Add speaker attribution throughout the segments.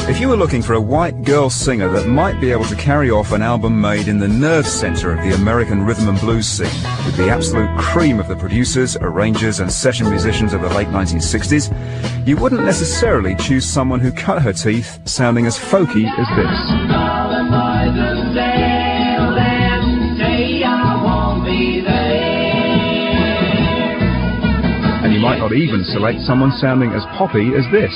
Speaker 1: If you were looking for a white girl singer that might be able to carry off an album made in the nerve center of the American rhythm and blues scene, with the absolute cream of the producers, arrangers and session musicians of the late 1960s, you wouldn't necessarily choose someone who cut her teeth sounding as folky as this. And you might not even select someone sounding as poppy as this.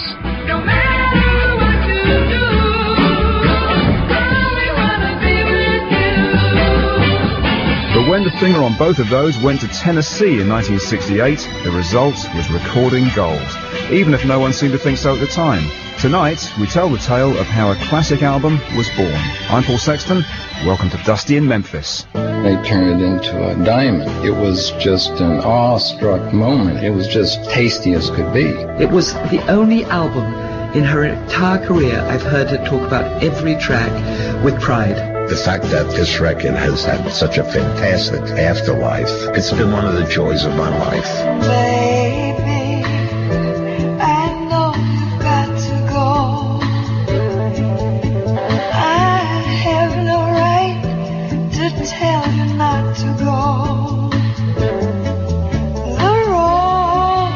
Speaker 1: But when the singer on both of those went to Tennessee in 1968, the result was recording gold, even if no one seemed to think so at the time. Tonight, we tell the tale of how a classic album was born. I'm Paul Sexton. Welcome to Dusty in Memphis.
Speaker 2: They turned it into a diamond. It was just an awestruck moment. It was just tasty as could be.
Speaker 3: It was the only album in her entire career I've heard her talk about every track with pride.
Speaker 4: The fact that this record has had such a fantastic afterlife, it's been one of the joys of my life.
Speaker 5: Baby, I know you've got to go. I have no right to tell you not to go. The road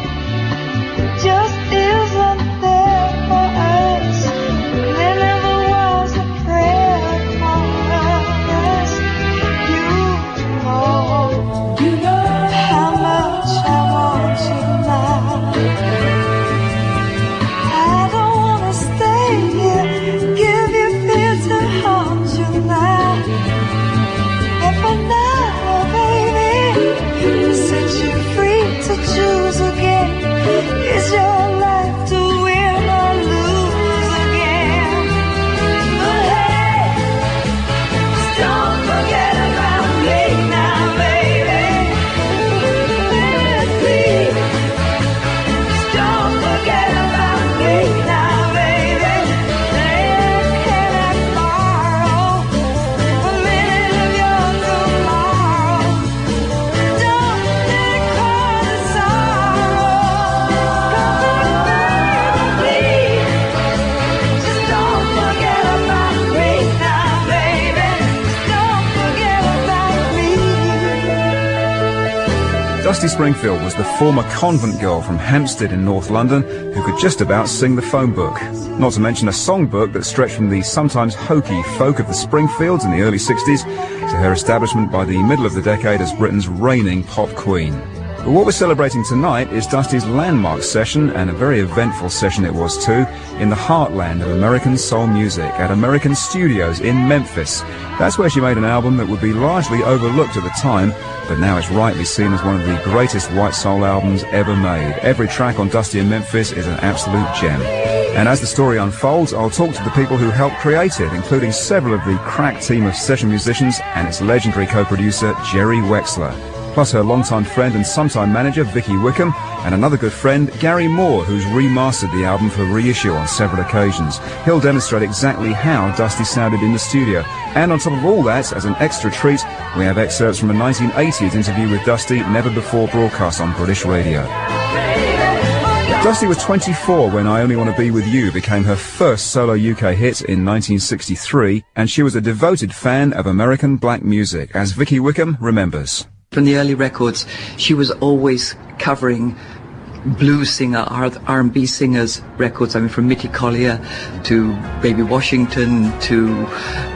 Speaker 5: just isn't there for us. There never was a prayer for us. You know how much I want you now. I don't wanna stay here, give you fear to haunt you now. But for now, baby, to set you free to choose again. It's your life to win or lose again. But hey, don't forget about me now, baby. Please, don't forget about me now, baby. Can I borrow a minute of your tomorrow? Don't let it cause sorrow. Please, just don't forget about me now, baby. Don't forget about me.
Speaker 1: Dusty Springfield was the former convent girl from Hampstead in North London who could just about sing the phone book. Not to mention a songbook that stretched from the sometimes hokey folk of the Springfields in the early 60s to her establishment by the middle of the decade as Britain's reigning pop queen. But what we're celebrating tonight is Dusty's landmark session, and a very eventful session it was too, in the heartland of American soul music at American Studios in Memphis. That's where she made an album that would be largely overlooked at the time, but now it's rightly seen as one of the greatest white soul albums ever made. Every track on Dusty in Memphis is an absolute gem. And as the story unfolds, I'll talk to the people who helped create it, including several of the crack team of session musicians and its legendary co-producer, Jerry Wexler. Plus her longtime friend and sometime manager, Vicky Wickham, and another good friend, Gary Moore, who's remastered the album for reissue on several occasions. He'll demonstrate exactly how Dusty sounded in the studio. And on top of all that, as an extra treat, we have excerpts from a 1980s interview with Dusty, never before broadcast on British radio. Dusty was 24 when I Only Want to Be With You became her first solo UK hit in 1963, and she was a devoted fan of American black music, as Vicky Wickham remembers.
Speaker 3: From the early records, she was always covering blues singer, R&B singers records. I mean, from Mitty Collier to Baby Washington to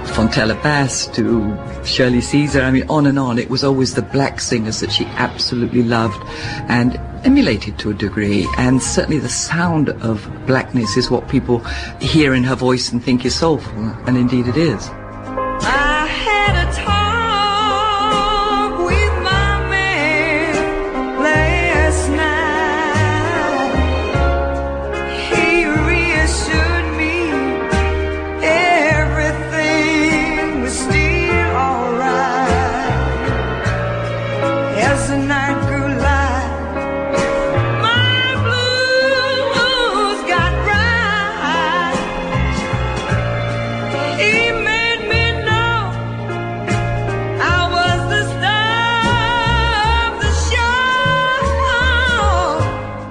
Speaker 3: Fontella Bass to Shirley Caesar. I mean, on and on. It was always the black singers that she absolutely loved and emulated to a degree. And certainly the sound of blackness is what people hear in her voice and think is soulful. And indeed it is.
Speaker 5: I had a talk with my man last night. He reassured me everything was still alright. As the night grew light, my blues got right. He made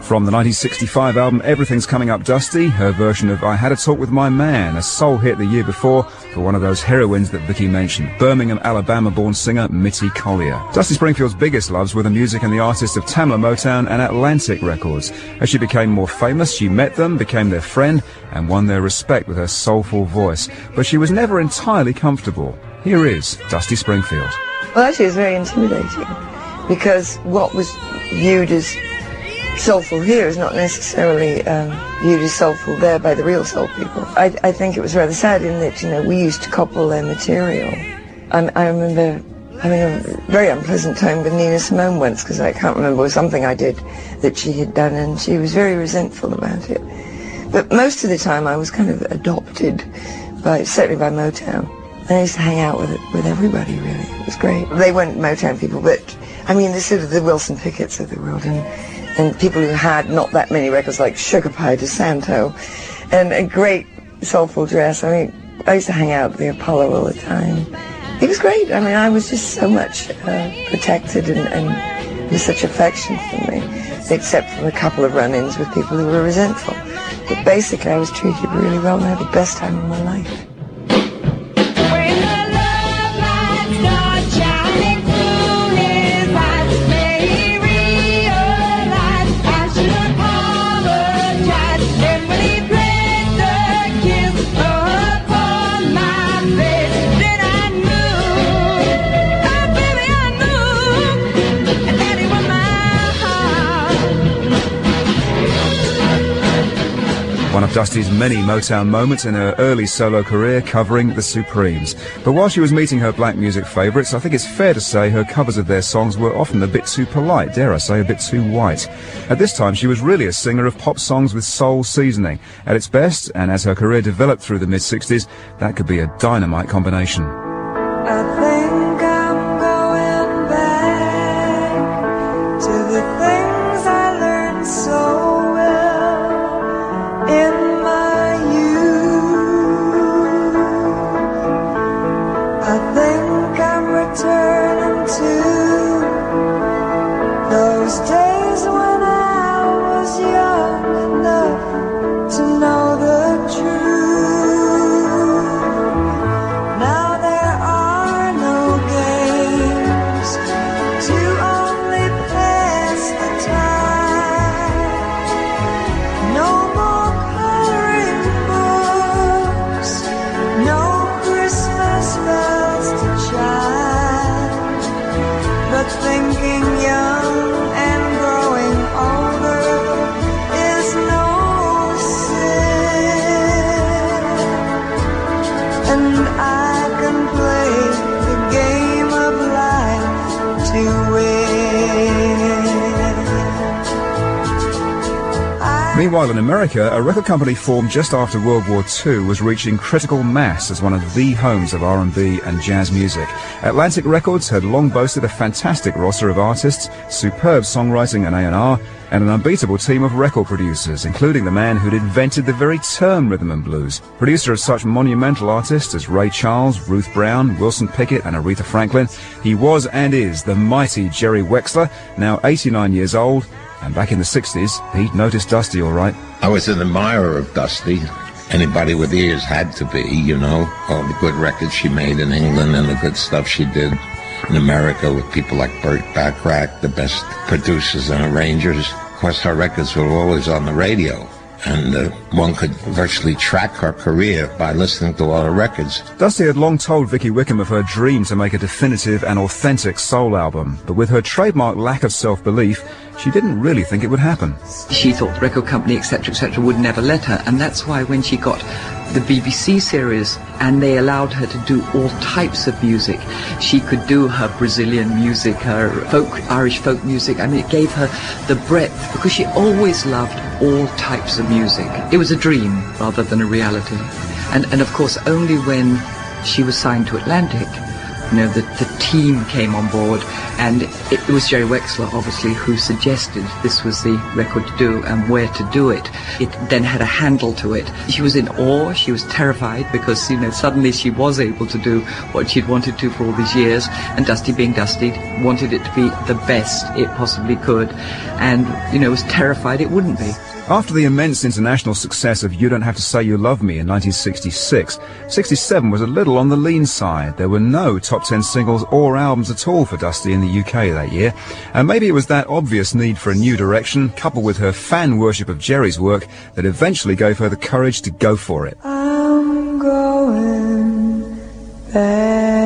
Speaker 1: From the 1965 album Everything's Coming Up Dusty, her version of I Had a Talk with My Man, a soul hit the year before for one of those heroines that Vicky mentioned, Birmingham, Alabama-born singer Mitty Collier. Dusty Springfield's biggest loves were the music and the artists of Tamla Motown and Atlantic Records. As she became more famous, she met them, became their friend, and won their respect with her soulful voice. But she was never entirely comfortable. Here is Dusty Springfield.
Speaker 6: Well, actually, it was very intimidating, because what was viewed as soulful here is not necessarily viewed as soulful there by the real soul people. I think it was rather sad in that, you know, we used to couple their material. I remember having a very unpleasant time with Nina Simone once, because I can't remember, it was something I did that she had done, and she was very resentful about it. But most of the time I was kind of adopted, certainly by Motown. And I used to hang out with everybody, really. It was great. They weren't Motown people, but I mean, the sort of the Wilson Pickett's of the world, and people who had not that many records, like Sugar Pie DeSanto, and a great soulful dress. I mean, I used to hang out at the Apollo all the time. It was great. I mean, I was just so much protected, and with such affection for me, except for a couple of run-ins with people who were resentful. But basically, I was treated really well, and I had the best time of my life.
Speaker 1: One of Dusty's many Motown moments in her early solo career, covering the Supremes. But while she was meeting her black music favourites, I think it's fair to say her covers of their songs were often a bit too polite, dare I say, a bit too white. At this time, she was really a singer of pop songs with soul seasoning. At its best, and as her career developed through the mid-60s, that could be a dynamite combination.
Speaker 5: I think I'm going back to the things I learned so in my youth. I think I'm returning to those days when I was young enough to know the truth. Now there are no games to only pass the time. No more no Christmas bells to chime, but thinking young and growing older is no sin, and I can play the game of life to win.
Speaker 1: Meanwhile, in America, a record company formed just after World War II was reaching critical mass as one of the homes of R&B and jazz music. Atlantic Records had long boasted a fantastic roster of artists, superb songwriting and A&R, and an unbeatable team of record producers, including the man who'd invented the very term rhythm and blues. Producer of such monumental artists as Ray Charles, Ruth Brown, Wilson Pickett and Aretha Franklin, he was and is the mighty Jerry Wexler, now 89 years old. And back in the 60s, he'd noticed Dusty all right.
Speaker 4: I was an admirer of Dusty. Anybody with ears had to be, you know, all the good records she made in England and the good stuff she did in America with people like Burt Bacharach, the best producers and arrangers. Of course, her records were always on the radio, and one could virtually track her career by listening to all her records.
Speaker 1: Dusty had long told Vicky Wickham of her dream to make a definitive and authentic soul album, but with her trademark lack of self-belief, she didn't really think it would happen.
Speaker 3: She thought the record company, etc., would never let her, and that's why when she got the BBC series and they allowed her to do all types of music, she could do her Brazilian music, her Irish folk music. I mean, it gave her the breadth, because she always loved all types of music. It was a dream rather than a reality. And of course, only when she was signed to Atlantic the team came on board, and it was Jerry Wexler, obviously, who suggested this was the record to do and where to do it. It then had a handle to it. She was in awe, she was terrified, because, suddenly she was able to do what she'd wanted to for all these years, and Dusty being Dusty, wanted it to be the best it possibly could, and, was terrified it wouldn't be.
Speaker 1: After the immense international success of You Don't Have to Say You Love Me in 1966, 67 was a little on the lean side. There were no top 10 singles or albums at all for Dusty in the UK that year. And maybe it was that obvious need for a new direction, coupled with her fan worship of Jerry's work, that eventually gave her the courage to go for it.
Speaker 5: I'm going back.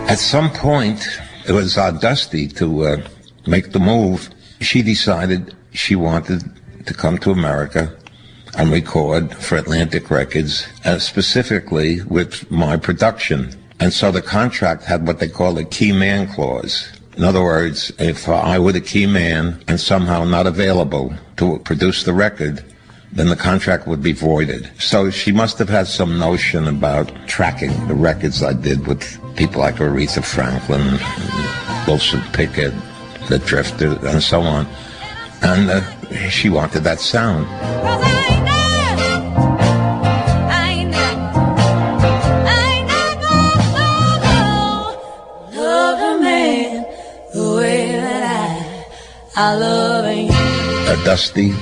Speaker 4: At some point, it was Dusty to make the move. She decided she wanted to come to America and record for Atlantic Records, specifically with my production. And so the contract had what they call a key man clause. In other words, if I were the key man and somehow not available to produce the record, then the contract would be voided. So she must have had some notion about tracking the records I did with people like Aretha Franklin, Wilson Pickett, The Drifter, and so on. And she wanted that sound.
Speaker 5: I love you.
Speaker 4: Dusty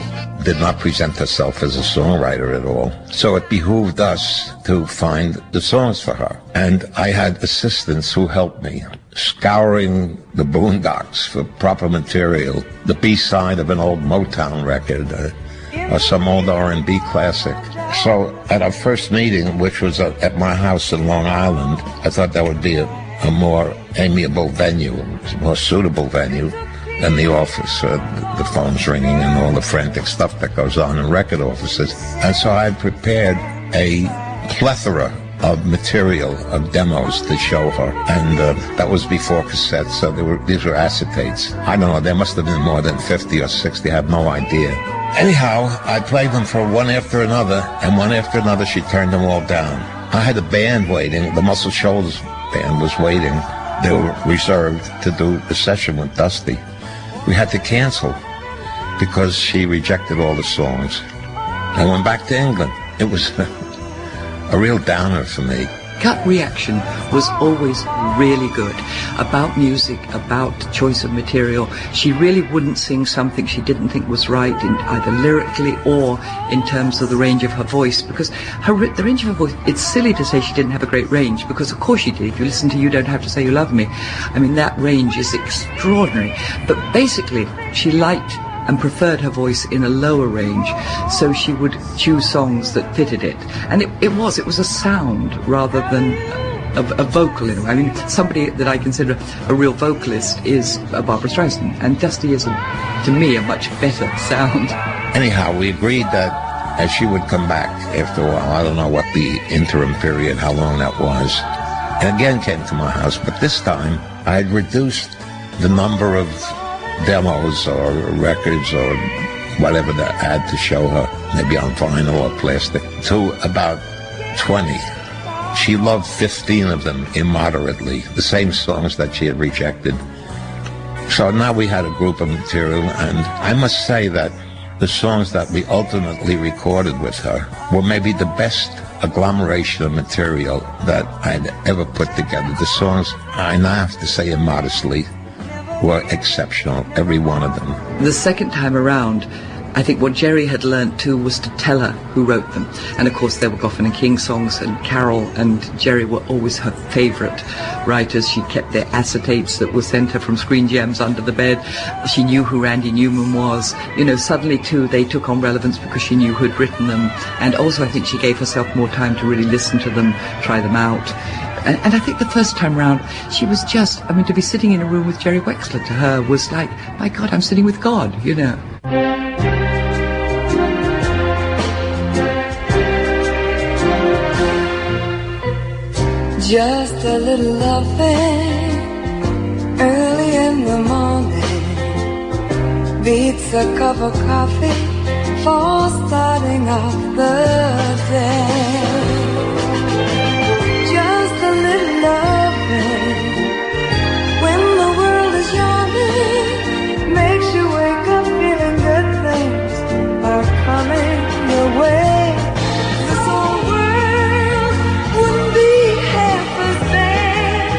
Speaker 4: did not present herself as a songwriter at all. So it behooved us to find the songs for her. And I had assistants who helped me, scouring the boondocks for proper material, the B-side of an old Motown record, or some old R&B classic. So at our first meeting, which was at my house in Long Island, I thought that would be a more amiable venue, a more suitable venue than the office, the phones ringing and all the frantic stuff that goes on in record offices. And so I prepared a plethora of material, of demos to show her. And that was before cassettes, so these were acetates. I don't know, there must have been more than 50 or 60, I have no idea. Anyhow, I played them for one after another, and one after another she turned them all down. I had a band waiting, the Muscle Shoals band was waiting. They were reserved to do the session with Dusty. We had to cancel because she rejected all the songs. I went back to England. It was a real downer for me.
Speaker 3: Gut reaction was always really good about music, about choice of material. She really wouldn't sing something she didn't think was right, in either lyrically or in terms of the range of her voice, because the range of her voice, it's silly to say she didn't have a great range, because of course she did. If you listen to You Don't Have to Say You Love Me, I mean, that range is extraordinary. But basically, she liked and preferred her voice in a lower range, so she would choose songs that fitted it. And it was a sound rather than a vocal in a way. I mean, somebody that I consider a real vocalist is Barbra Streisand, and Dusty is, to me, a much better sound.
Speaker 4: Anyhow, we agreed that as she would come back after a while, I don't know what the interim period, how long that was, and again came to my house, but this time I had reduced the number of demos or records or whatever that I had to show her, maybe on vinyl or plastic, to about 20. She loved 15 of them immoderately, the same songs that she had rejected. So now we had a group of material, and I must say that the songs that we ultimately recorded with her were maybe the best agglomeration of material that I'd ever put together. The songs, I now have to say immodestly, were exceptional, every one of them.
Speaker 3: The second time around, I think what Jerry had learnt too was to tell her who wrote them. And of course there were Goffin and King songs, and Carol and Jerry were always her favourite writers. She kept their acetates that were sent her from Screen Gems under the bed. She knew who Randy Newman was. Suddenly too they took on relevance because she knew who'd written them. And also I think she gave herself more time to really listen to them, try them out. And I think the first time round, she was just, I mean, to be sitting in a room with Jerry Wexler to her was like, my God, I'm sitting with God,
Speaker 5: Just a little loving early in the morning beats a cup of coffee for starting off the day. Just a little loving when the world is yawning makes you wake up feeling good things are coming your way. This whole world wouldn't be half as bad,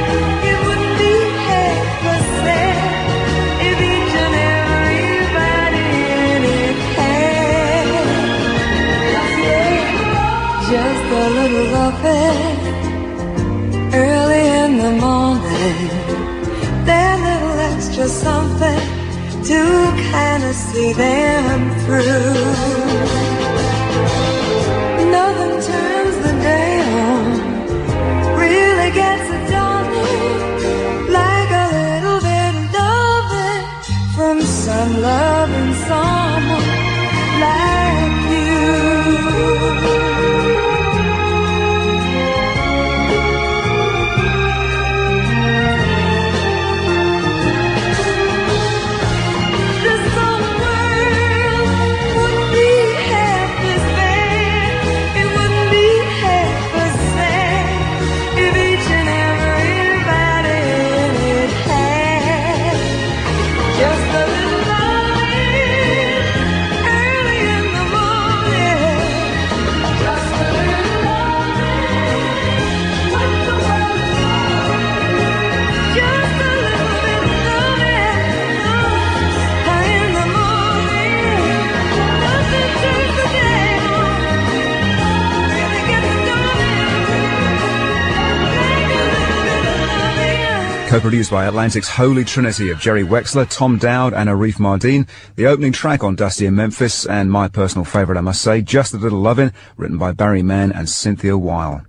Speaker 5: it wouldn't be half as sad if each and everybody in it had just a little loving early in the morning, that little extra something to kind of see them through. Nothing turns the day on, really gets it done, like a little bit of loving from some loving someone like you.
Speaker 1: Co-produced by Atlantic's Holy Trinity of Jerry Wexler, Tom Dowd and Arif Mardin, the opening track on Dusty in Memphis, and my personal favourite, I must say, Just a Little Lovin', written by Barry Mann and Cynthia Weil.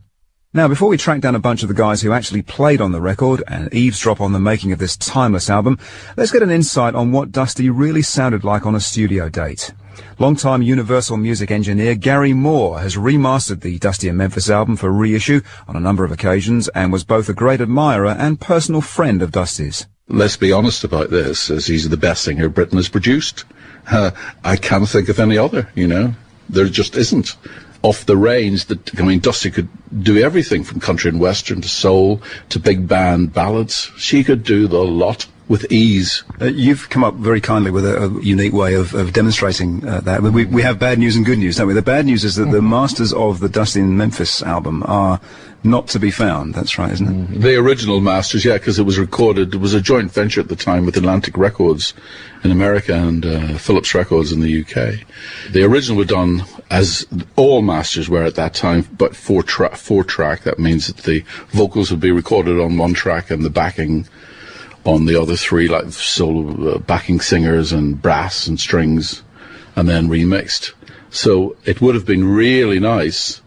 Speaker 1: Now, before we track down a bunch of the guys who actually played on the record and eavesdrop on the making of this timeless album, let's get an insight on what Dusty really sounded like on a studio date. Longtime Universal Music engineer Gary Moore has remastered the Dusty in Memphis album for reissue on a number of occasions and was both a great admirer and personal friend of Dusty's.
Speaker 7: Let's be honest about this, as he's the best singer Britain has produced. I can't think of any other, you know. There just isn't. Off the range, Dusty could do everything from country and western to soul to big band ballads. She could do the lot with ease.
Speaker 8: You've come up very kindly with a unique way of demonstrating that. We have bad news and good news, don't we? The bad news is that the masters of the Dusty in Memphis album are not to be found. That's right, isn't it?
Speaker 7: The original masters, yeah, because it was recorded. It was a joint venture at the time with Atlantic Records in America and Philips Records in the UK. The original were done, as all masters were at that time, but four track. That means that the vocals would be recorded on one track and the backing on the other three, like solo backing singers and brass and strings, and then remixed. So it would have been really nice,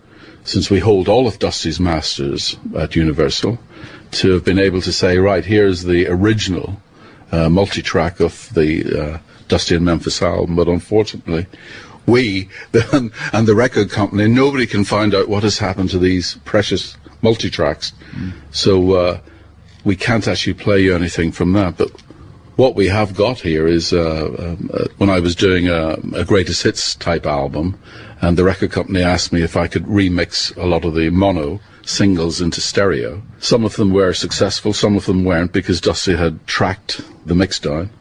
Speaker 7: since we hold all of Dusty's masters at Universal, to have been able to say, right, here's the original multi-track of the Dusty in Memphis album. But unfortunately, we and the record company, nobody can find out what has happened to these precious multi-tracks. So we can't actually play you anything from that. But what we have got here is when I was doing a greatest hits type album, and the record company asked me if I could remix a lot of the mono singles into stereo. Some of them were successful, some of them weren't, because Dusty had tracked the mix down.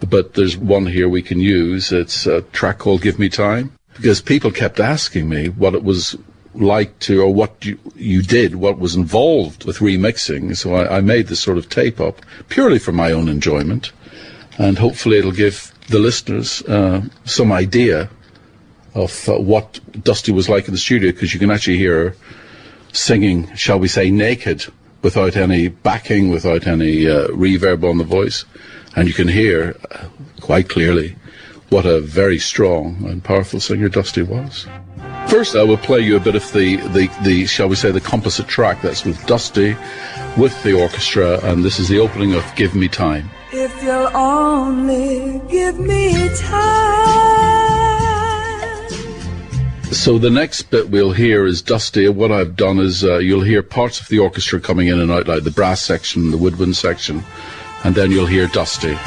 Speaker 7: But there's one here we can use. It's a track called Give Me Time, because people kept asking me what it was like to, or what you did, what was involved with remixing. So I made this sort of tape up purely for my own enjoyment, and hopefully it'll give the listeners some idea of what Dusty was like in the studio, because you can actually hear her singing, shall we say, naked, without any backing, without any reverb on the voice, and you can hear quite clearly what a very strong and powerful singer Dusty was. First, I will play you a bit of the shall we say, the composite track that's with Dusty, with the orchestra, and this is the opening of Give Me Time.
Speaker 5: If you'll only give me time.
Speaker 7: So the next bit we'll hear is Dusty. What I've done is you'll hear parts of the orchestra coming in and out, like the brass section, the woodwind section, and then you'll hear Dusty.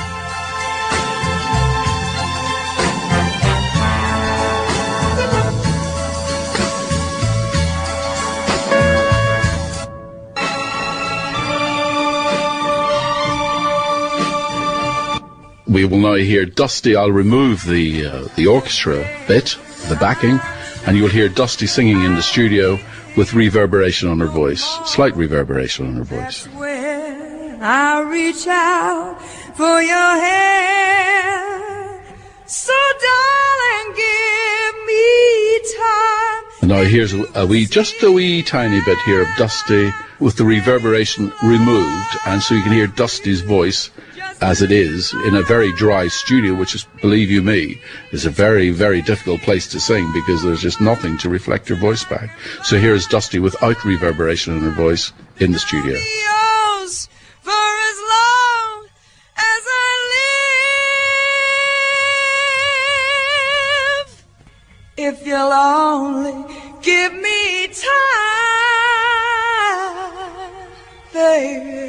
Speaker 7: We will now hear Dusty. I'll remove the orchestra bit, the backing, and you'll hear Dusty singing in the studio with reverberation on her voice, slight reverberation on her voice.
Speaker 5: That's when I reach out for your hand. So darling, give me time.
Speaker 7: And now here's just a wee tiny bit here of Dusty with the reverberation removed, and so you can hear Dusty's voice as it is in a very dry studio, which is, believe you me, is a very, very difficult place to sing because there's just nothing to reflect your voice back. So here's Dusty without reverberation in her voice in the studio.
Speaker 5: Yours for as long as I live. If you'll only give me time, baby.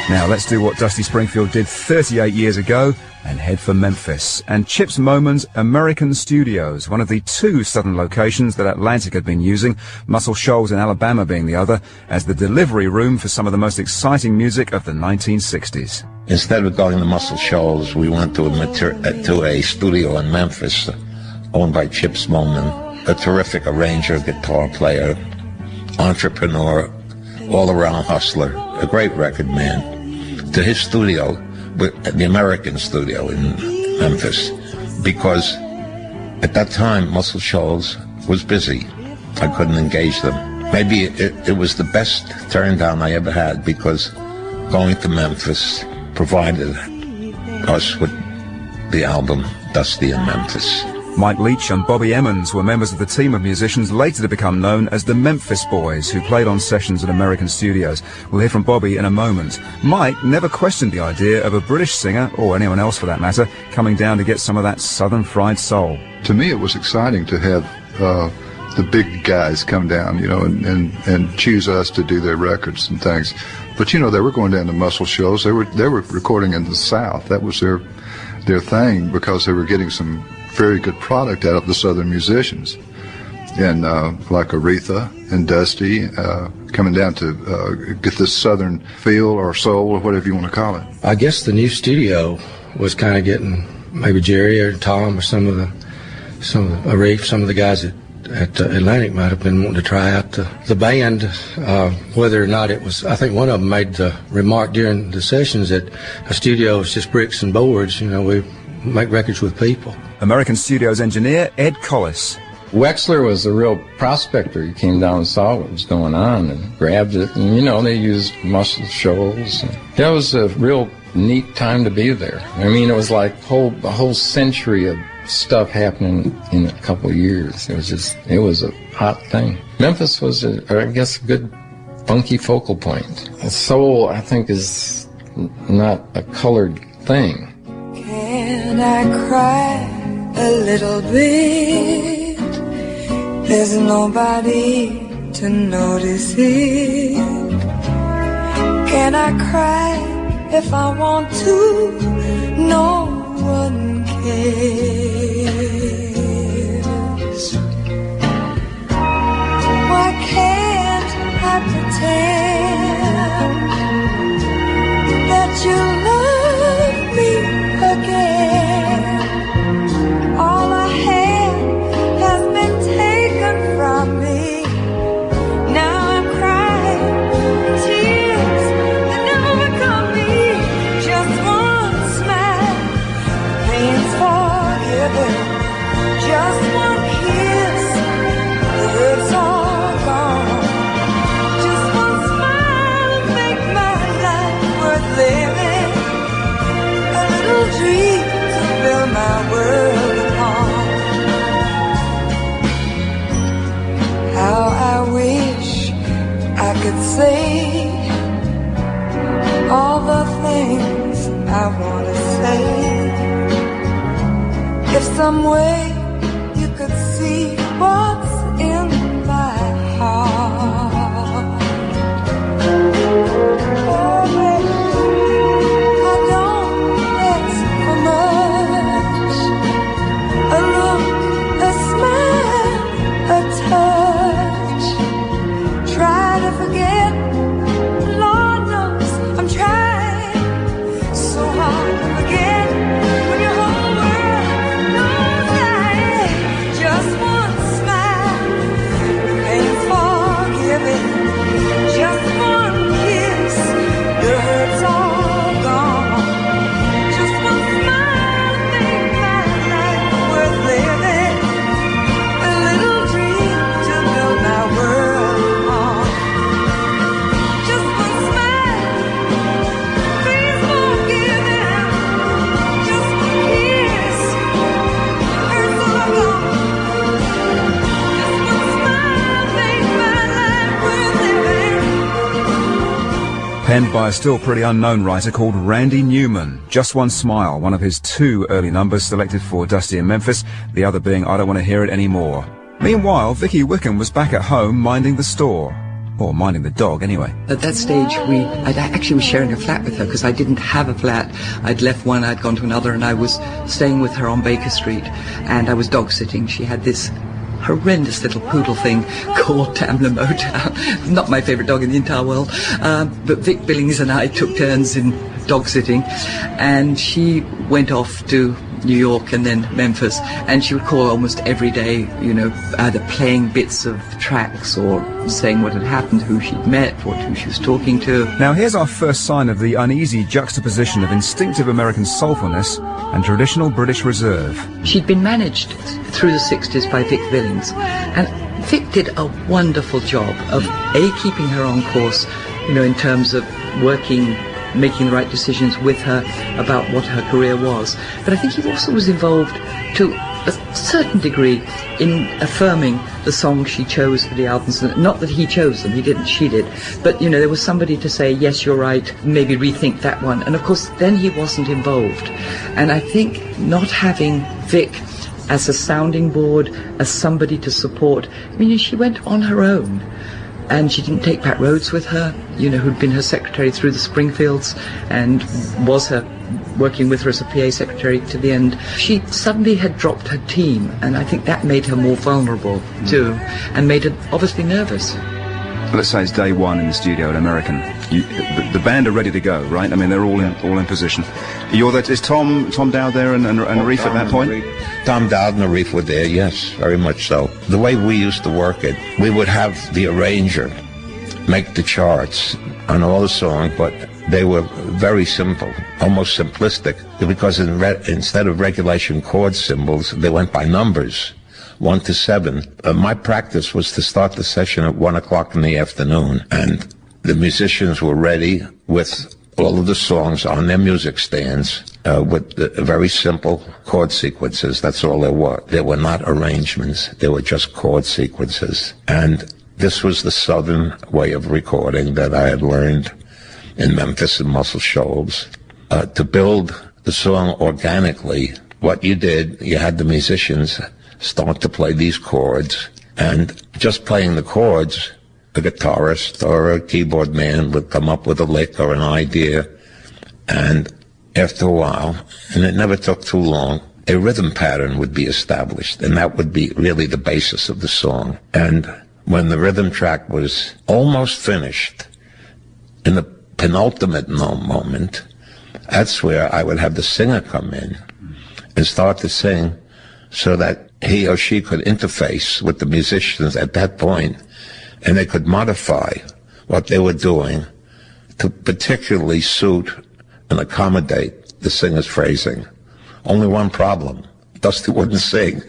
Speaker 1: Now let's do what Dusty Springfield did 38 years ago and head for Memphis and Chips Moman's American Studios, one of the two southern locations that Atlantic had been using, Muscle Shoals in Alabama being the other, as the delivery room for some of the most exciting music of the 1960s.
Speaker 4: Instead of going to Muscle Shoals, we went to a studio in Memphis owned by Chips Moman, a terrific arranger, guitar player, entrepreneur, all-around hustler, a great record man, to his studio, the American studio in Memphis, because at that time Muscle Shoals was busy. I couldn't engage them. Maybe it was the best turn down I ever had, because going to Memphis provided us with the album Dusty in Memphis.
Speaker 1: Mike Leach and Bobby Emmons were members of the team of musicians later to become known as the Memphis Boys, who played on sessions at American Studios. We'll hear from Bobby in a moment. Mike never questioned the idea of a British singer, or anyone else for that matter, coming down to get some of that southern fried soul.
Speaker 9: To me, it was exciting to have the big guys come down, you know, and choose us to do their records and things. But, you know, they were going down to Muscle Shoals. They were recording in the South. That was their thing, because they were getting some very good product out of the southern musicians, and like Aretha and Dusty coming down to get this southern feel or soul or whatever you want to call it.
Speaker 10: I guess the new studio was kind of getting, maybe Jerry or Tom or some of the guys at Atlantic might have been wanting to try out the band, whether or not it was. I think one of them made the remark during the sessions that a studio is just bricks and boards. You know, we make records with people.
Speaker 1: American Studios engineer Ed Collis.
Speaker 2: Wexler was a real prospector. He came down and saw what was going on and grabbed it. And, you know, they used Muscle Shoals. That was a real neat time to be there. I mean, it was like a whole century of stuff happening in a couple of years. It was a hot thing. Memphis was, a good funky focal point. Soul, I think, is not a colored thing.
Speaker 5: Can I cry a little bit? There's nobody to notice it. Can I cry if I want to? No one cares. Why can't I pretend that you love me again? All I had has been taken from me. Now I'm crying tears that never come me. Just one smile, pain's forgiven. Just one kiss, the hurt's all gone. Just one smile will make my life worth living. A little dream to fill my world upon. How I wish I could say all the things I want to say. If some way you could see what's in my heart. Oh, baby, I don't ask for much. A look, a smile, a touch.
Speaker 1: penned by a still pretty unknown writer called Randy Newman. Just One Smile, one of his 2 early numbers selected for Dusty in Memphis, the other being I Don't Want to Hear It Anymore. Meanwhile, Vicky Wickham was back at home minding the store. Or minding the dog, anyway.
Speaker 3: At that stage, I actually was sharing a flat with her because I didn't have a flat. I'd left one, I'd gone to another, and I was staying with her on Baker Street, and I was dog sitting. She had this horrendous little poodle thing called Tamla Motown. Not my favourite dog in the entire world. But Vic Billings and I took turns in dog sitting, and she went off to New York and then Memphis, and she would call almost every day, you know, either playing bits of tracks or saying what had happened, who she'd met, or who she was talking to.
Speaker 1: Now here's our first sign of the uneasy juxtaposition of instinctive American soulfulness and traditional British reserve.
Speaker 3: She'd been managed through the 60s by Vic Billings, and Vic did a wonderful job of keeping her on course, you know, in terms of working, making the right decisions with her about what her career was. But I think he also was involved to a certain degree in affirming the songs she chose for the albums. Not that he chose them, he didn't, she did. But, you know, there was somebody to say, yes, you're right, maybe rethink that one. And of course, then he wasn't involved. And I think not having Vic as a sounding board, as somebody to support, I mean, she went on her own. And she didn't take Pat Rhodes with her, you know, who'd been her secretary through the Springfields and was her working with her as a PA secretary to the end. She suddenly had dropped her team, and I think that made her more vulnerable too, and made her obviously nervous.
Speaker 1: Let's say it's day one in the studio at American. The band are ready to go, right? I mean, they're all in position. You're there. Is Tom Dowd there and Reef at that point?
Speaker 4: Tom Dowd and Reef were there, yes, very much so. The way we used to work it, we would have the arranger make the charts on all the songs, but they were very simple, almost simplistic, because instead of regulation chord symbols, they went by numbers. 1 to 7. My practice was to start the session at 1 o'clock in the afternoon, and the musicians were ready with all of the songs on their music stands with very simple chord sequences. That's all there were. There were not arrangements. They were just chord sequences. And this was the Southern way of recording that I had learned in Memphis and Muscle Shoals. To build the song organically, what you did, you had the musicians start to play these chords, and just playing the chords, a guitarist or a keyboard man would come up with a lick or an idea, and after a while, and it never took too long, a rhythm pattern would be established, and that would be really the basis of the song. And when the rhythm track was almost finished, in the penultimate moment, that's where I would have the singer come in and start to sing, so that he or she could interface with the musicians at that point, and they could modify what they were doing to particularly suit and accommodate the singer's phrasing. Only one problem: Dusty wouldn't sing.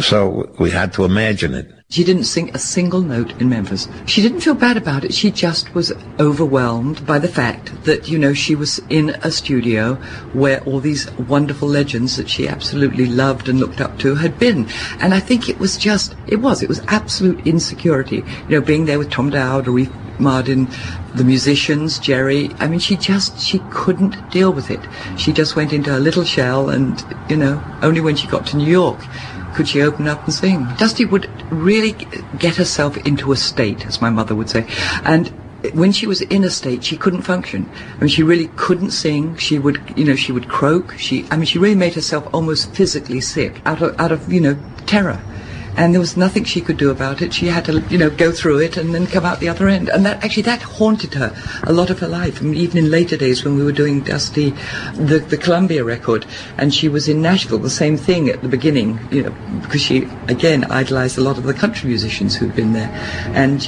Speaker 4: So we had to imagine it.
Speaker 3: She didn't sing a single note in Memphis. She didn't feel bad about it. She just was overwhelmed by the fact that, you know, she was in a studio where all these wonderful legends that she absolutely loved and looked up to had been. And I think it was absolute insecurity. You know, being there with Tom Dowd, Reef Martin, the musicians, Jerry. I mean, she couldn't deal with it. She just went into a little shell, and, you know, only when she got to New York could she open up and sing. Dusty would really get herself into a state, as my mother would say, and when she was in a state, she couldn't function. I mean, she really couldn't sing. She would croak. She really made herself almost physically sick out of terror. And there was nothing she could do about it. She had to, go through it and then come out the other end. And that haunted her a lot of her life. I mean, even in later days when we were doing Dusty, the Columbia record, and she was in Nashville, the same thing at the beginning, because she, again, idolized a lot of the country musicians who'd been there. And,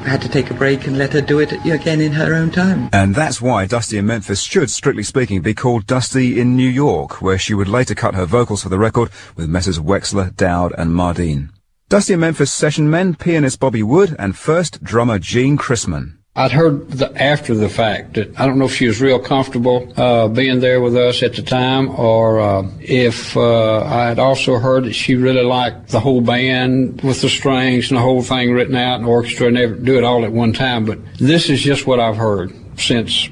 Speaker 3: had to take a break and let her do it again in her own time.
Speaker 1: And that's why Dusty in Memphis should, strictly speaking, be called Dusty in New York, where she would later cut her vocals for the record with Messrs. Wexler, Dowd and Mardine. Dusty in Memphis session men, pianist Bobby Wood and first drummer Gene Chrisman.
Speaker 11: I'd heard after the fact that I don't know if she was real comfortable being there with us at the time, or if I had also heard that she really liked the whole band with the strings and the whole thing written out and orchestra and never do it all at one time. But this is just what I've heard since,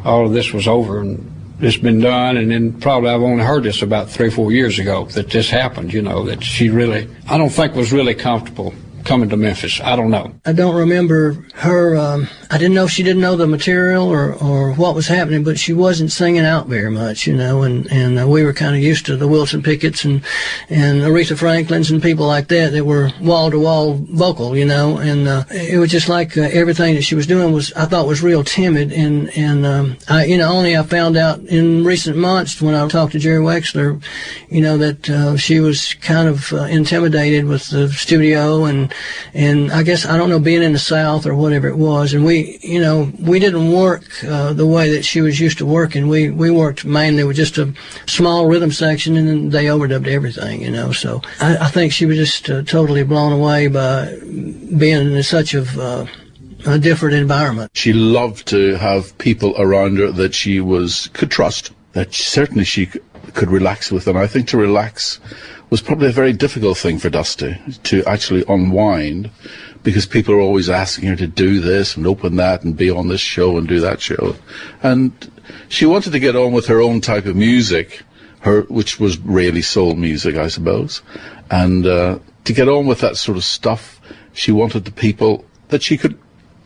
Speaker 11: all of this was over and it's been done. And then probably I've only heard this about 3 or 4 years ago that this happened, that she really, I don't think was really comfortable coming to Memphis. I don't know.
Speaker 10: I don't remember her. I didn't know if she didn't know the material or what was happening, but she wasn't singing out very much, and we were kind of used to the Wilson Pickett's and Aretha Franklin's and people like that were wall-to-wall vocal, and it was just like everything that she was doing I thought was real timid, and I found out in recent months when I talked to Jerry Wexler, that she was kind of intimidated with the studio and I guess, I don't know, being in the South or whatever it was. And we didn't work the way that she was used to working. We worked mainly with just a small rhythm section, and then they overdubbed everything, So I think she was just totally blown away by being in such a different environment.
Speaker 7: She loved to have people around her that she could trust, that certainly she could relax with. And I think to relax was probably a very difficult thing for Dusty, to actually unwind, because people are always asking her to do this and open that and be on this show and do that show. And she wanted to get on with her own type of music, which was really soul music, I suppose. And to get on with that sort of stuff, she wanted the people that she could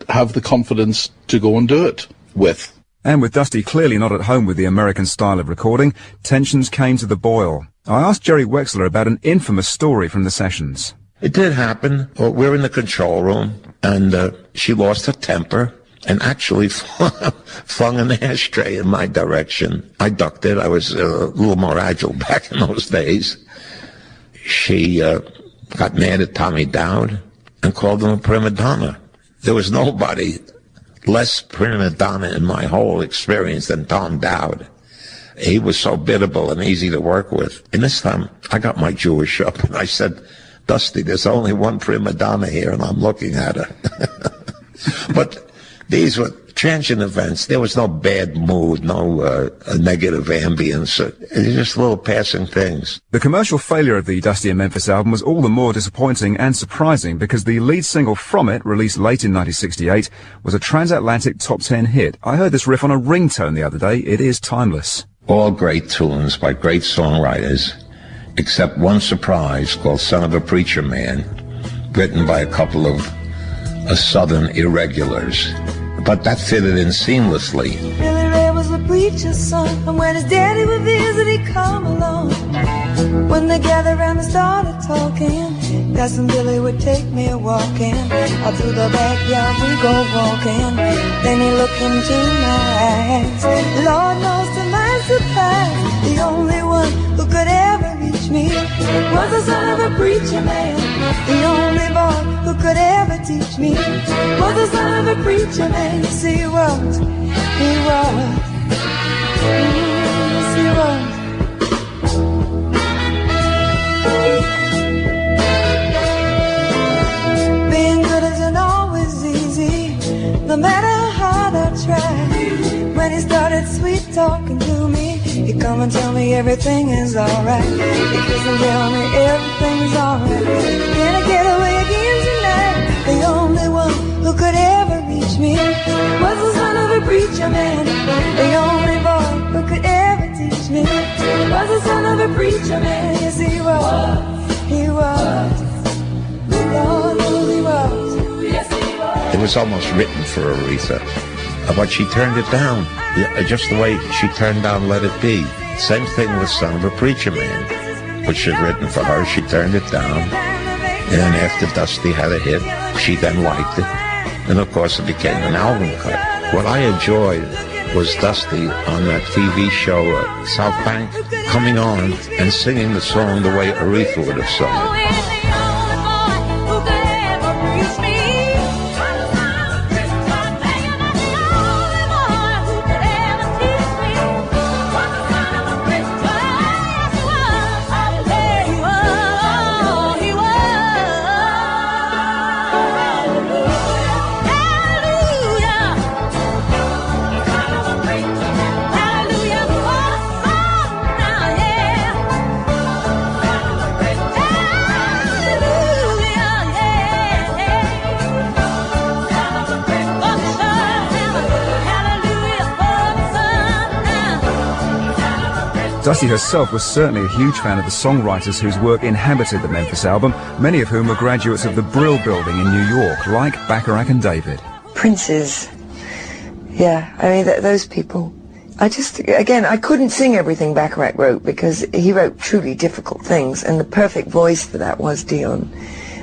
Speaker 7: have the confidence to go and do it with.
Speaker 1: And with Dusty clearly not at home with the American style of recording, tensions came to the boil. I asked Jerry Wexler about an infamous story from the sessions.
Speaker 4: It did happen. We're in the control room, and she lost her temper and actually flung an ashtray in my direction. I ducked it. I was a little more agile back in those days. She got mad at Tommy Dowd and called him a prima donna. There was nobody less prima donna in my whole experience than Tom Dowd. He was so biddable and easy to work with. And this time, I got my Jewish up, and I said, Dusty, there's only one prima donna here, and I'm looking at her. But these were transient events. There was no bad mood, no negative ambience. It was just little passing things.
Speaker 1: The commercial failure of the Dusty in Memphis album was all the more disappointing and surprising because the lead single from it, released late in 1968, was a transatlantic top 10 hit. I heard this riff on a ringtone the other day. It is timeless.
Speaker 4: All great tunes by great songwriters, except one surprise called Son of a Preacher Man, written by a couple of Southern irregulars. But that fitted in seamlessly.
Speaker 5: Billy Ray was a preacher's son, and when his daddy would visit, he'd come along. When they gathered around and started talking, Cousin Billy would take me walking. Out through the backyard we go walking. Then he looked into my eyes. Lord knows to my surprise, the only one who could ever reach me was the son of a preacher man. The only boy who could ever teach me was the son of a preacher man. Yes, he was. Yes, he was. Being good isn't always easy, no matter how hard I try. When he started sweet talking to me, he'd come and tell me everything is alright. He kiss and tell me everything's alright. Can I get away again tonight? The only one who could ever reach me was the son of a preacher man. The only boy who could ever teach me was the son of a preacher man. Yes, he was. He was. Lord knows he was. Yes, he was.
Speaker 4: It was almost written for Aretha, but she turned it down, just the way she turned down Let It Be. Same thing with Son of a Preacher Man, which was written for her. She turned it down, and then after Dusty had a hit, she then liked it, and of course it became an album cut. What I enjoyed was Dusty on that TV show, South Bank, coming on and singing the song the way Aretha would have sung it.
Speaker 1: Dusty herself was certainly a huge fan of the songwriters whose work inhabited the Memphis album, many of whom were graduates of the Brill Building in New York, like Bacharach and David.
Speaker 6: Prince's, yeah, I mean, those people. I couldn't sing everything Bacharach wrote because he wrote truly difficult things, and the perfect voice for that was Dion,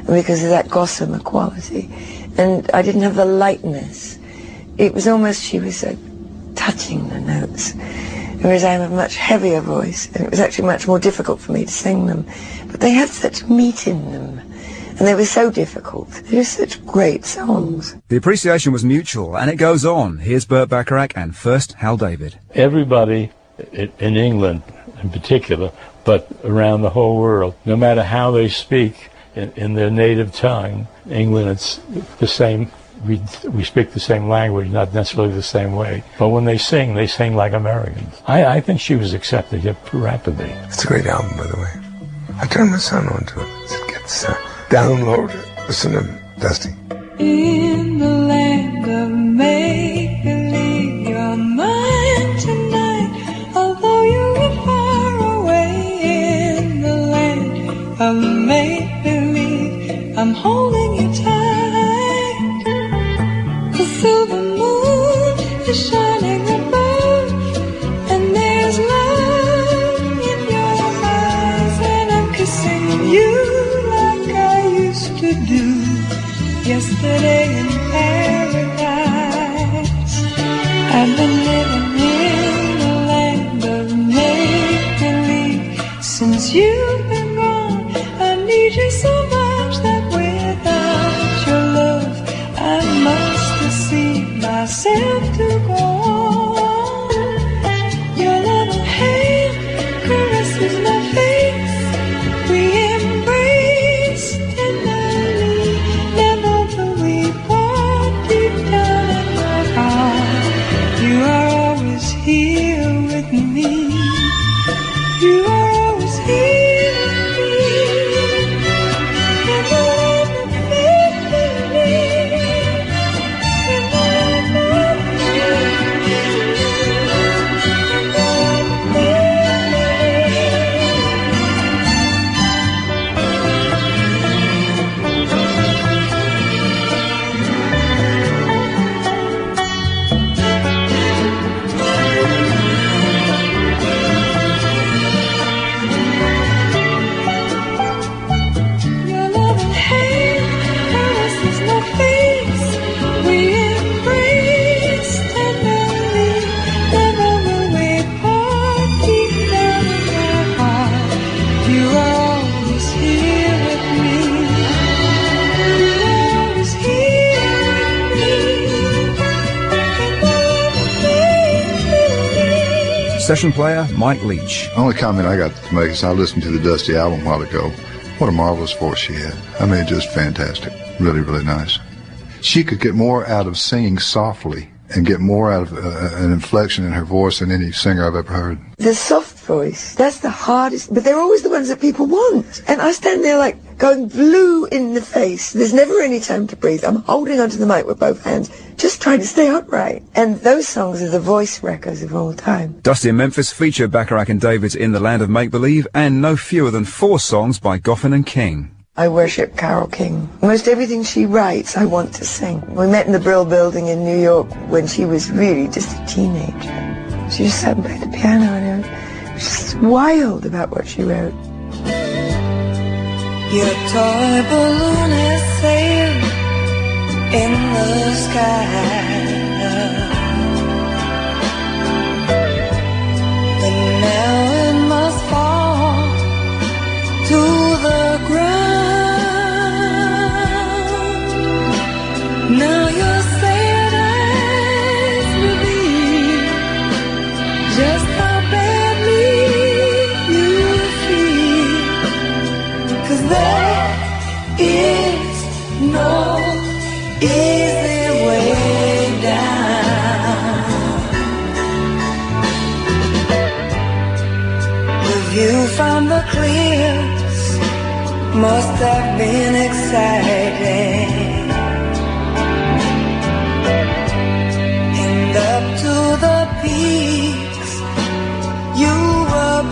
Speaker 6: because of that gossamer quality. And I didn't have the lightness. It was almost, she was touching the notes, whereas I have a much heavier voice, and it was actually much more difficult for me to sing them. But they had such meat in them, and they were so difficult. They were such great songs.
Speaker 1: The appreciation was mutual, and it goes on. Here's Burt Bacharach and first Hal David.
Speaker 12: Everybody in England in particular, but around the whole world, no matter how they speak in their native tongue, England, it's the same. We speak the same language, not necessarily the same way. But when they sing like Americans. I think she was accepted rapidly.
Speaker 13: It's a great album, by the way. I turned my son onto it. It gets downloaded. Listen to Dusty.
Speaker 5: In the land of make-believe, you're mine tonight. Although you were far away in the land of make-believe, I'm holding you tight. The silver moon is shining above, and there's love in your eyes, and I'm kissing you like I used to do yesterday in paradise. I've been living in the land of make-believe since you've been gone. I need you so much that without your love I must deceive myself to go on. Your little hand caresses my face. We embrace tenderly. Never will we part deep down in my heart. You are always here with me. You are always here with me. In the land of make-believe. In the land of your loving hand caresses my face. We embrace tenderly. Never will we part deep down in my heart. You are always here with me. You are always here with me.
Speaker 1: Session player Mike Leach.
Speaker 9: Only comment I got to make is I listened to the Dusty album a while ago. What a marvelous voice she had. I mean, just fantastic. Really, really nice. She could get more out of singing softly and get more out of an inflection in her voice than any singer I've ever heard.
Speaker 6: The soft voice, that's the hardest, but they're always the ones that people want. And I stand there like going blue in the face. There's never any time to breathe. I'm holding onto the mic with both hands, just trying to stay upright. And those songs are the voice records of all time.
Speaker 1: Dusty and Memphis feature Bacharach and David's In the Land of Make-Believe, and no fewer than 4 songs by Goffin and King.
Speaker 6: I worship Carole King. Most everything she writes, I want to sing. We met in the Brill Building in New York when she was really just a teenager. She just sat and played the piano, and it was just wild about what she wrote.
Speaker 5: Your toy balloon has sailed in the sky. But now it must fall to the ground. Now your sad eyes reveal just how badly you feel. 'Cause there is no easy way down. The view from the cliffs must have been exciting. And up to the peaks you were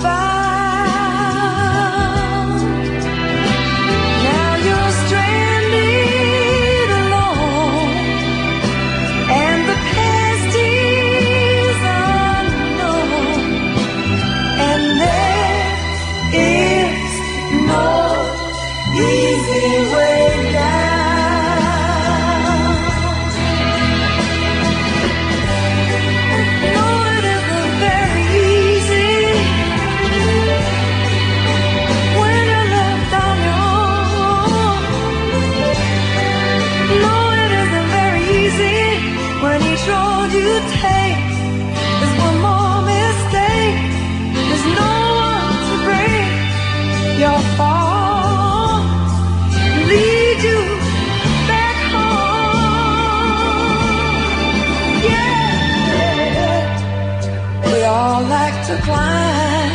Speaker 5: like to climb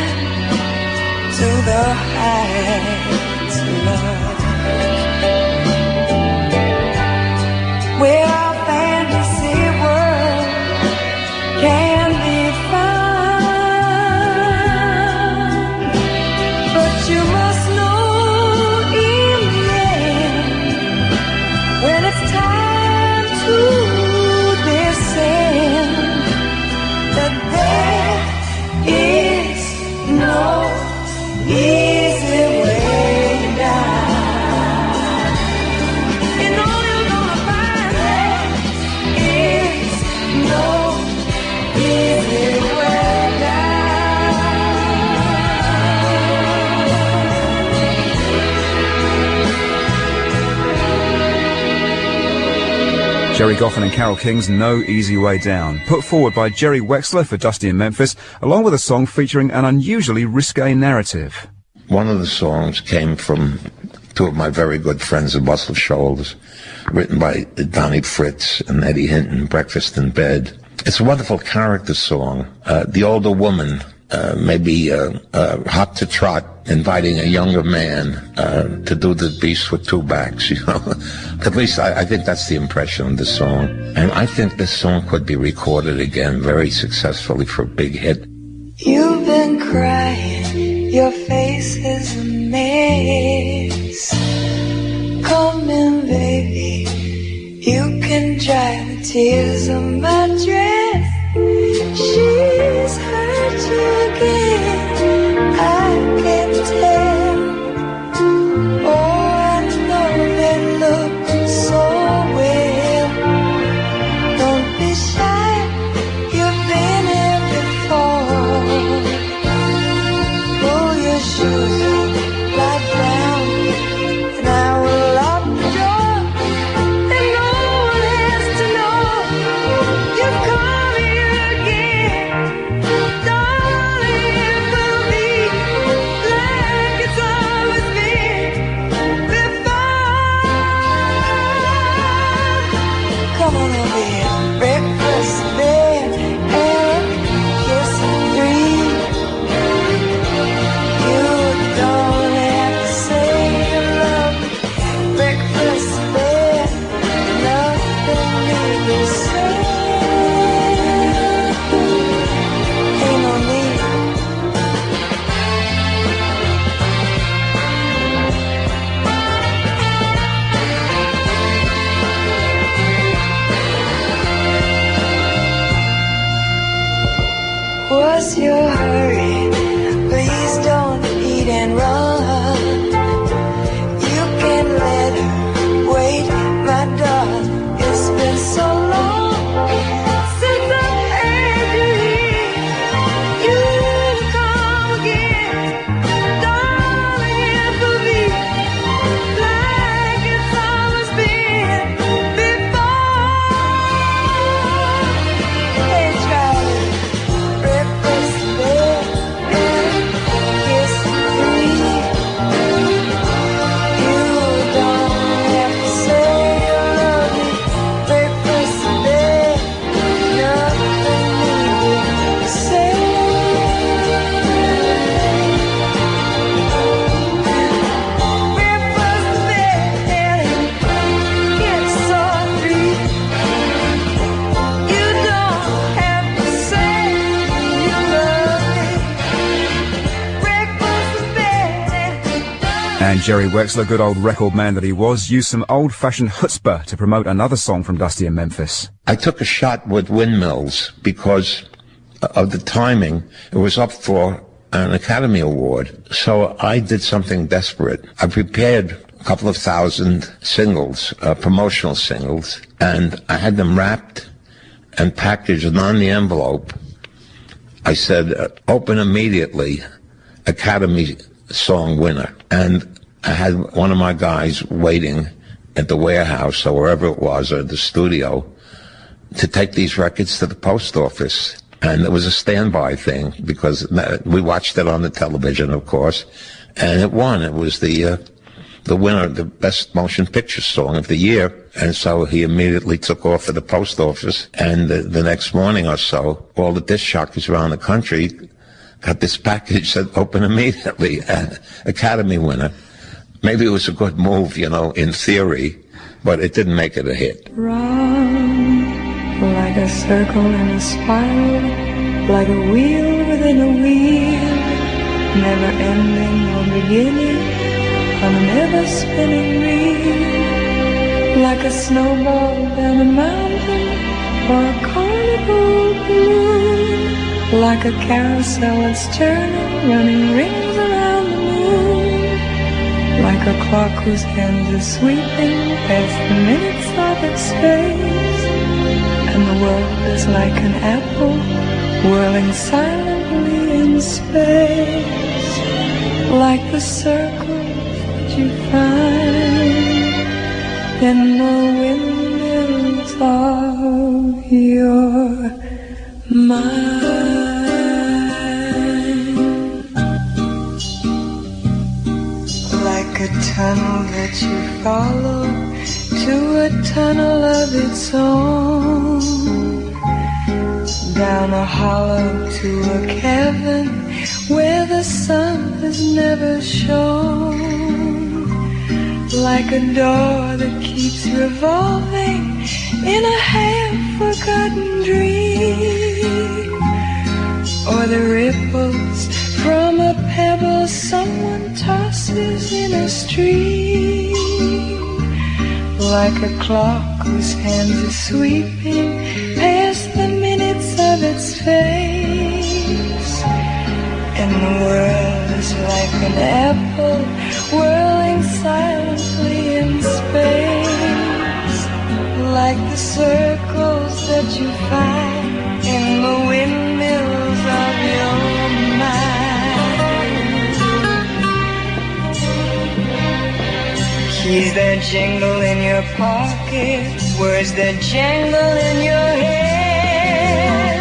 Speaker 5: to the heights of love, where our fantasy world can be found. But you must know in the end, when it's time to descend, that there is no easy way down. You know you're gonna find there is no easy way down.
Speaker 1: Jerry Goffin and Carole King's No Easy Way Down, put forward by Jerry Wexler for Dusty in Memphis, along with a song featuring an unusually risque narrative.
Speaker 4: One of the songs came from two of my very good friends at Muscle Shoals, written by Donnie Fritz and Eddie Hinton, Breakfast in Bed. It's a wonderful character song. The older woman, maybe hot to trot, inviting a younger man to do the beast with two backs, you know. At least I think that's the impression of the song. And I think this song could be recorded again very successfully for a big hit.
Speaker 5: You've been crying, your face is a mess. Come in, baby, you can dry the tears on my dress. She's hurt you again, I can tell. Oh, I know they look so well. Don't be shy, you've been here before. Pull your shoes right down, and I will lock the door, and no one has to know you've come here again. Darling, it will be like it's always been before. Come on over here, breakfast bed and kiss and breathe. You don't have to say you love me. Breakfast bed, nothing need to say. Ain't no need. What's your hurry? Please don't eat and run. You can let her wait, my darling. It's been so long since I've had you here. You come again, darling. It will be like it's always been before. Hey, Charlie, breakfast bed and kiss and breathe. You don't have to say you love me. Breakfast bed, nothing need to say. Breakfast bed and kiss and breathe. You don't have to say you love me. Breakfast bed.
Speaker 1: And Jerry Wexler, good old record man that he was, used some old-fashioned chutzpah to promote another song from Dusty in Memphis.
Speaker 4: I took a shot with Windmills because of the timing. It was up for an Academy Award. So I did something desperate. I prepared a couple of thousand singles, promotional singles, and I had them wrapped and packaged, and on the envelope I said, open immediately, Academy Song winner. And I had one of my guys waiting at the warehouse or wherever it was, or the studio, to take these records to the post office. And it was a standby thing because we watched it on the television, of course, and it won. It was the winner, the best motion picture song of the year. And so he immediately took off for the post office. And the next morning or so, all the disc jockeys around the country got this package that opened immediately. Academy winner. Maybe it was a good move, you know, in theory, but it didn't make it a hit.
Speaker 5: Round like a circle in a spiral, like a wheel within a wheel, never ending or beginning on an ever-spinning reel, like a snowball down a mountain or a carnival balloon, like a carousel that's turning, running rings around the moon, like a clock whose hands are sweeping past the minutes of its space, and the world is like an apple whirling silently in space, like the circles that you find in the windmills of your mind. Like a tunnel that you follow to a tunnel of its own, down a hollow to a cavern where the sun has never shone, like a door that keeps revolving in a half-forgotten dream, or the ripples from a pebble someone tosses in a stream, like a clock whose hands are sweeping past the minutes of its face, and the world is like an apple whirling silently in space, like the circles that you find in the windmills of your mind. Keys that jingle in your pocket, words that jangle in your head.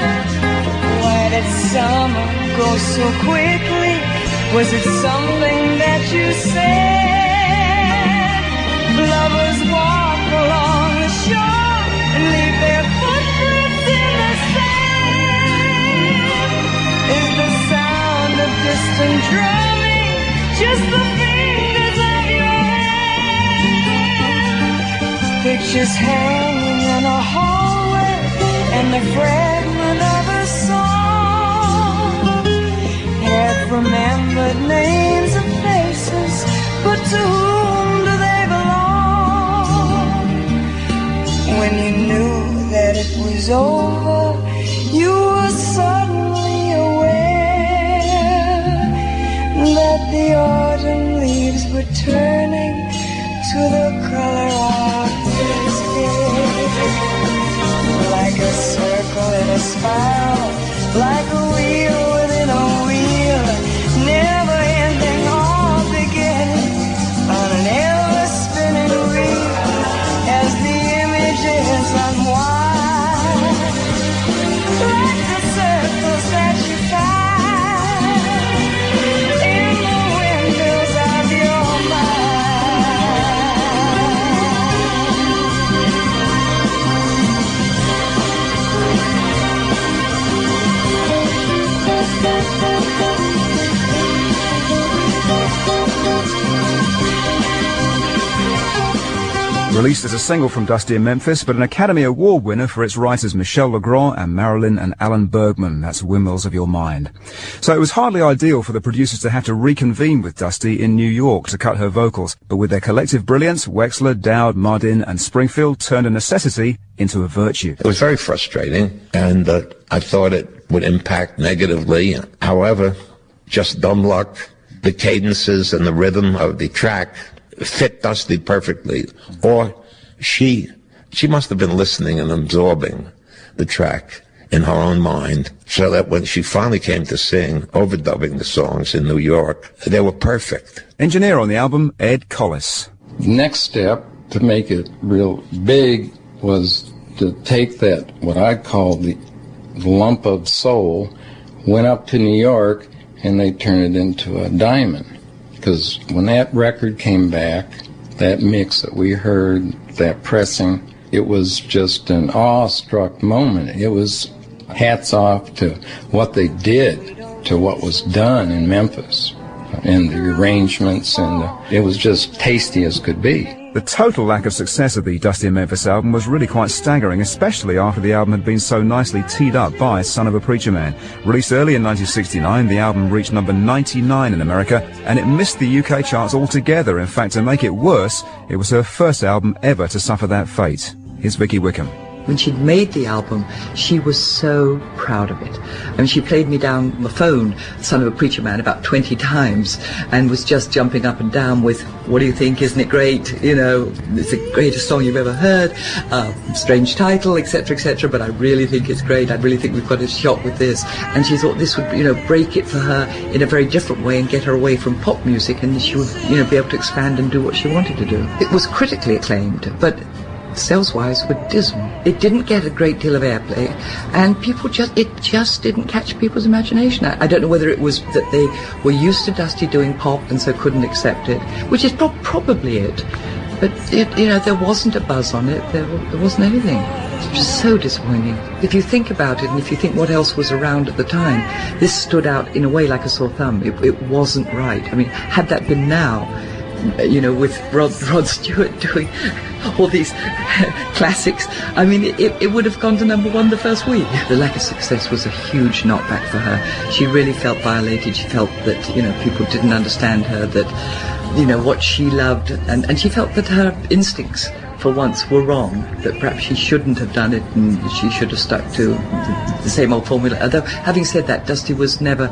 Speaker 5: Why did summer go so quickly? Was it something that you said? Lovers walk along the shore and leave their footprints in the sand. Is the sound of distant drumming just the fingers of your hand? Pictures hanging in a hallway and the fragment of a song. Had remembered names and faces, but to whom do they belong? When you knew that it was over, you were suddenly aware that the autumn leaves were turning to the color of his hair, like a circle in a spiral, like a wheel within a wheel, never ending or beginning on an ever-spinning reel, as the images unwind, like the circles that you find in the windows of your
Speaker 1: Released as a single from Dusty in Memphis, but an Academy Award winner for its writers Michel Legrand and Marilyn and Alan Bergman. That's Windmills of Your Mind. So it was hardly ideal for the producers to have to reconvene with Dusty in New York to cut her vocals, but with their collective brilliance, Wexler, Dowd, Mardin and Springfield turned a necessity into a virtue.
Speaker 4: It was very frustrating, and I thought it would impact negatively. However, just dumb luck, the cadences and the rhythm of the track fit Dusty perfectly, or she must have been listening and absorbing the track in her own mind, so that when she finally came to sing, overdubbing the songs in New York, they were perfect.
Speaker 1: Engineer on the album, Ed Collis.
Speaker 2: Next step to make it real big was to take that, what I call the lump of soul, went up to New York, and they turned it into a diamond. Because when that record came back, that mix that we heard, that pressing, it was just an awestruck moment. It was hats off to what they did to what was done in Memphis, and the arrangements, and it was just tasty as could be.
Speaker 1: The total lack of success of the Dusty and Memphis album was really quite staggering, especially after the album had been so nicely teed up by Son of a Preacher Man. Released early in 1969, the album reached number 99 in America, and it missed the UK charts altogether. In fact, to make it worse, it was her first album ever to suffer that fate. Here's Vicky Wickham.
Speaker 3: When she'd made the album, she was so proud of it. I mean, she played me down the phone, Son of a Preacher Man, about 20 times, and was just jumping up and down with, what do you think, isn't it great? You know, it's the greatest song you've ever heard, strange title, etc., but I really think it's great. I really think we've got a shot with this. And she thought this would, you know, break it for her in a very different way and get her away from pop music, and she would, you know, be able to expand and do what she wanted to do. It was critically acclaimed, but sales-wise were dismal. It didn't get a great deal of airplay, and it just didn't catch people's imagination. I don't know whether it was that they were used to Dusty doing pop and so couldn't accept it, which is probably it. But you know, there wasn't a buzz on it. There wasn't anything. It was just so disappointing. If you think about it, and if you think what else was around at the time, this stood out in a way like a sore thumb. It wasn't right. I mean, had that been now, you know, with Rod Stewart doing all these classics, I mean, it would have gone to number one the first week. The lack of success was a huge knockback for her. She really felt violated. She felt that, you know, people didn't understand her, that, you know, what she loved, and she felt that her instincts for once were wrong, that perhaps she shouldn't have done it and she should have stuck to the same old formula. Although, having said that, Dusty was never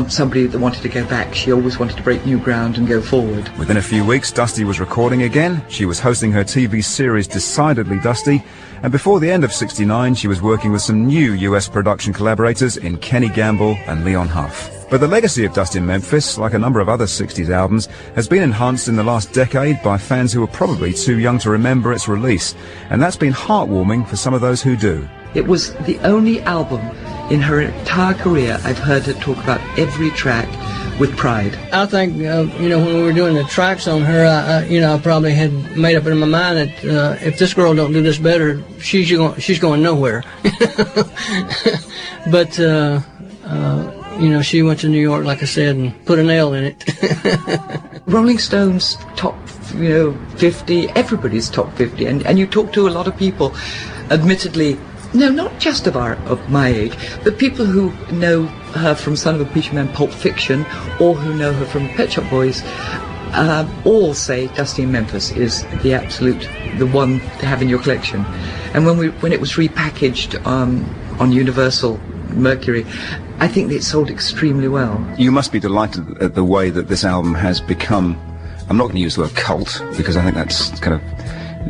Speaker 3: somebody that wanted to go back. She always wanted to break new ground and go forward.
Speaker 1: Within a few weeks, Dusty was recording again. She was hosting her TV series Decidedly Dusty, and before the end of '69, she was working with some new US production collaborators in Kenny Gamble and Leon Huff. But the legacy of Dusty in Memphis, like a number of other 60s albums, has been enhanced in the last decade by fans who were probably too young to remember its release, and that's been heartwarming for some of those who do.
Speaker 3: It was the only album in her entire career I've heard her talk about every track with pride.
Speaker 14: I think, you know, when we were doing the tracks on her, I probably had made up in my mind that if this girl don't do this better, she's going nowhere. But, you know, she went to New York, like I said, and put a nail in it.
Speaker 3: Rolling Stone's top, 50, everybody's top 50, and you talk to a lot of people, admittedly, no, not just of my age, but people who know her from Son of a Preacher Man, Pulp Fiction, or who know her from Pet Shop Boys, all say Dusty in Memphis is the one to have in your collection. And when it was repackaged on Universal Mercury, I think it sold extremely well.
Speaker 1: You must be delighted at the way that this album has become, I'm not going to use the word cult, because I think that's kind of,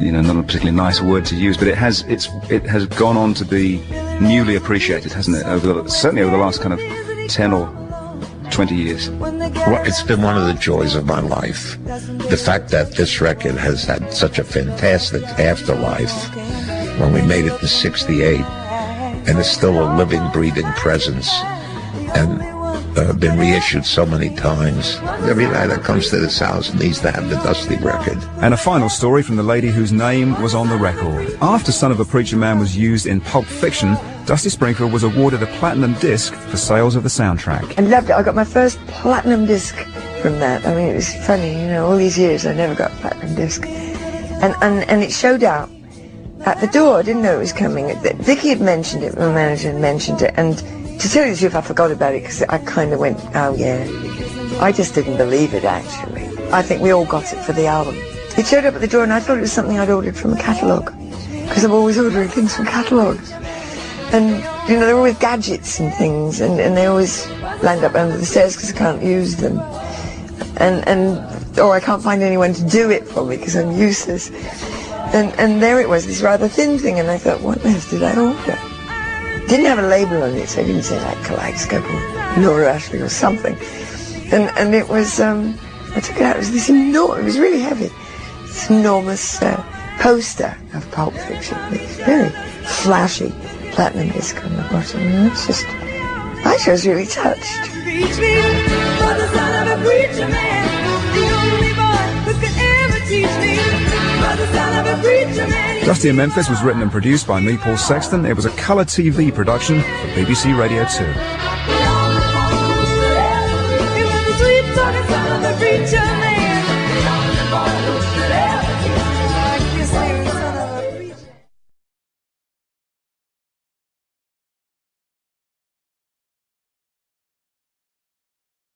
Speaker 1: not a particularly nice word to use, but it has gone on to be newly appreciated, hasn't it? Certainly over the last kind of 10 or 20 years.
Speaker 4: Well, it's been one of the joys of my life. The fact that this record has had such a fantastic afterlife when we made it in '68, and it's still a living, breathing presence, and been reissued so many times. Every guy that comes to this house needs to have the Dusty record.
Speaker 1: And a final story from the lady whose name was on the record. After Son of a Preacher Man was used in Pulp Fiction, Dusty Springfield was awarded a platinum disc for sales of the soundtrack.
Speaker 6: I loved it. I got my first platinum disc from that. I mean, it was funny, all these years I never got a platinum disc. And it showed up at the door. I didn't know it was coming. Vicky had mentioned it, my manager had mentioned it, and to tell you the truth, I forgot about it because I kind of went, oh yeah. I just didn't believe it, actually. I think we all got it for the album. It showed up at the door and I thought it was something I'd ordered from a catalogue, because I'm always ordering things from catalogues. And, they're always gadgets and things, and they always land up under the stairs because I can't use them. Or I can't find anyone to do it for me because I'm useless. And there it was, this rather thin thing, and I thought, what on earth did I order? Didn't have a label on it, so I didn't say like Kaleidoscope or Laura Ashley or something. And it was, I took it out, it was this enormous, it was really heavy, this enormous poster of Pulp Fiction. It's very flashy platinum disc on the bottom. And it's just, I was really touched.
Speaker 1: Dusty in Memphis was written and produced by me, Paul Sexton. It was a colour TV production for BBC Radio 2.